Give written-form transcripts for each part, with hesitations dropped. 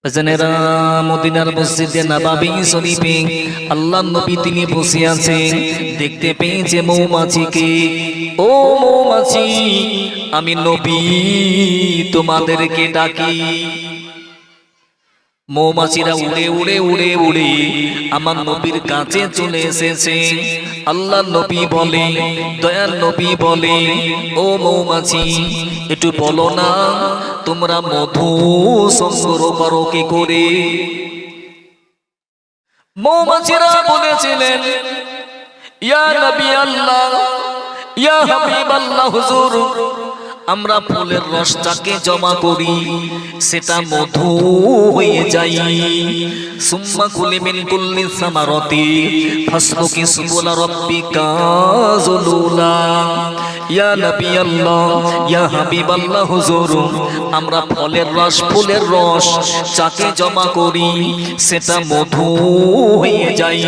জনেরা মদিনার মসজিদে নববী শরীফে আল্লাহর নবী তিনি বসে আছেন। দেখতে পেয়েছে মৌমাছিকে, ও মৌমাছি আমি নবী তোমাদেরকে ডাকি। মৌমাছিরা উড়ে উড়ে উড়ে উড়ে আমার নবীর কাছে চলে এসেছে। আল্লাহর নবী বলে, দয়ার নবী বলে, ও মৌমাছি একটু বলো না তোমরা মধু সংগ্রহ করো কি করে? মৌমাছিরা বলেছিলেন, ইয়া নবী আল্লাহ, ইয়া হাবিব আল্লাহ, হুজুর আমরা ফুলের রসটাকে জমা করি, সেটা মধু হয়ে যায়। সুম্মা কুলি মিন কুল্লি সামারাতি ফাসলুকি সুবুলা রাব্বিকা যুলুলা। ইয়া নবী আল্লাহ, ইয়া হাবিব আল্লাহ, হুজুর আমরা ফলের রস, ফুলের রস চাকে জমা করি, সেটা মধু হয়ে যায়।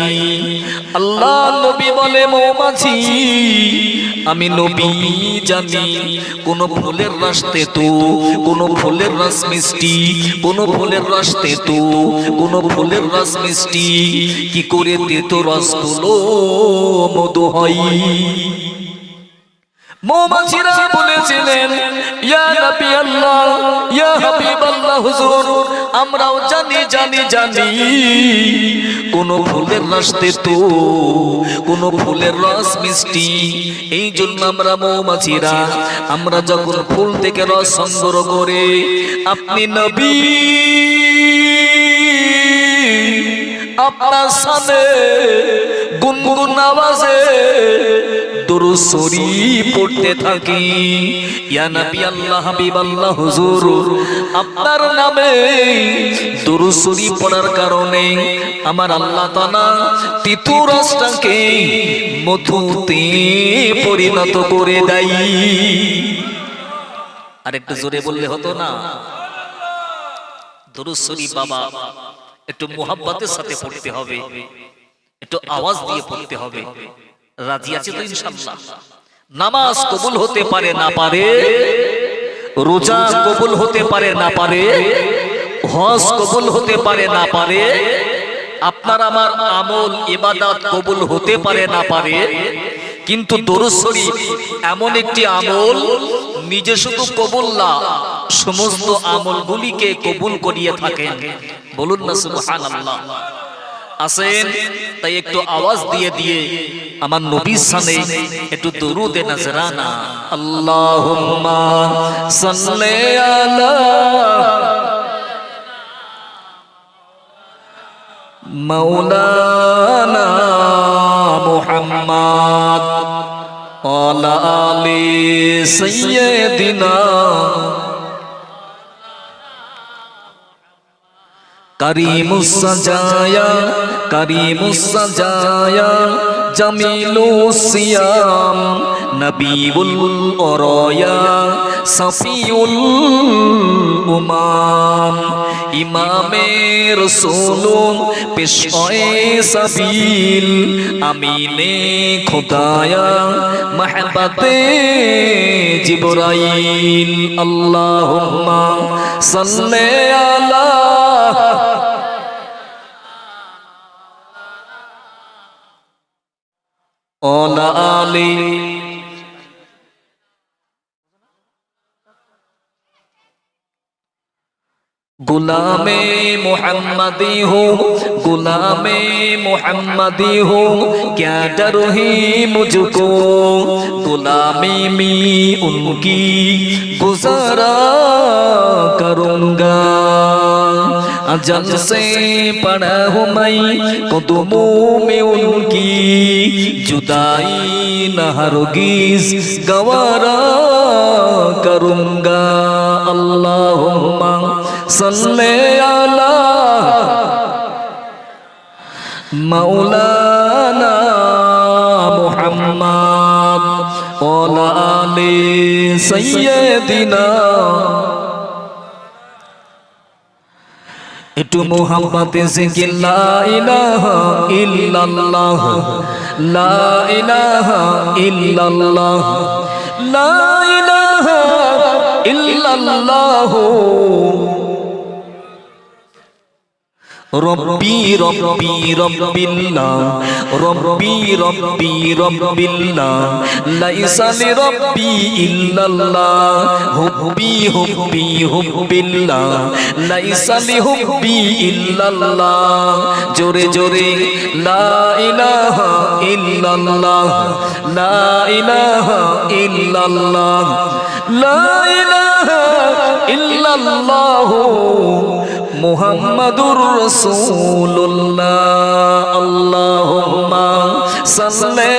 আল্লাহ নবী বলে, মৌমাছি আমি নবী জানি কোন ফুলের রস তেতো, কোন ফুলের রস মিষ্টি, কোন ফুলের রস তেতো, কোন ফুলের রস মিষ্টি, কি করে তেতো রসগুলো মধু হয়। মৌমাছিরা বলেছিলেন, ইয়া নবী আল্লাহ, ইয়া হাবিব আল্লাহ, হুজুর আমরাও জানি জানি জানি কোন ফুলের রস তেতো, কোন ফুলের রস মিষ্টি। এই জন্য আমরা মৌমাছিরা আমরা যখন ফুল থেকে রস সংগ্রহ করে, আপনি নবী আপনার সামনে গুনগুন আওয়াজে দুরূদ শরীফ পড়তে থাকি। ইয়া নবী আল্লাহ, হাবিব আল্লাহ, হুজুর আপনার নামে দুরূদ শরীফ পড়ার কারণে আমার আল্লাহ তাআলা তিতো রসটাকে মধুতে পরিণত করে দেয়। আর একটু জোরে বললে হতো না? দুরূদ শরীফ বাবা একটু মুহাব্বতের সাথে পড়তে হবে, একটু আওয়াজ দিয়ে পড়তে হবে। রাজি আছে তো ইনশাআল্লাহ? নামাজ কবুল হতে পারে না পারে, রোজা কবুল হতে পারে না পারে, হজ কবুল হতে পারে না পারে, আপনার আমার আমল ইবাদত কবুল হতে পারে না পারে, কিন্তু দরুদ শরীফ এমন একটি আমল নিজে শুধু কবুল না, সমস্ত আমলগুলিকে কবুল করিয়ে থাকেন। বলুন না সুবহানাল্লাহ। আসেন তাই একটু আওয়াজ দিয়ে দিয়ে আমার নবীর সামনে একটু দরুদে নজরানা। আল্লাহুম্মা সাল্লি আলা মাওলানা মুহাম্মদ ওয়ালা আলি সাইয়্যিদিনা করিমুস সাজায়া, করিমুস সাজায়া জামিলুস সিয়াম নবিউল ওরায়া সফিউল উমাম ইমামে রাসূল পেশওয়ে সাবিল আমিনে খুদায়া মাহবতে জিবরাইল। আল্লাহুম্মা সাল্লি আলা ওয়ালা আলি गुलामे मोहम्मदी हो, गुलामे मोहम्मदी हो, क्या डर ही मुझको गुलामी में उनकी गुजारा करूँगा। अजल से पड़ा हूँ मैं कदमों में उनकी, जुदाई न हरगिज़ गवारा करूँगा। अल्लाहुम्मा सल्ले अला मौलाना मुहम्मद वअला आलि सय्यिदिना। একটু মুহাব্বতে জিকির লা ইলাহা ইল্লাল্লাহ, লা ইলাহা ইল্লাল্লাহ, লা ইলাহা ইল্লাল্লাহ রব্বি রব্বি রব্বিল্লাহ রব্বি রব্বি রব্বিল্লাহ লাইসা লি রব্বি ইল্লাল্লাহ হুব্বি হুব্বি হুব্বিল্লাহ লাইসা লি হুব্বি ইল্লাল্লাহ জোরে জোরে লা ইলাহা ইল্লাল্লাহ লা ইলাহা ইল্লাল্লাহ লা ইলাহা ইল্লাল্লাহ মুহাম্মাদুর রাসূলুল্লাহ আল্লাহুম্মা সাল্লি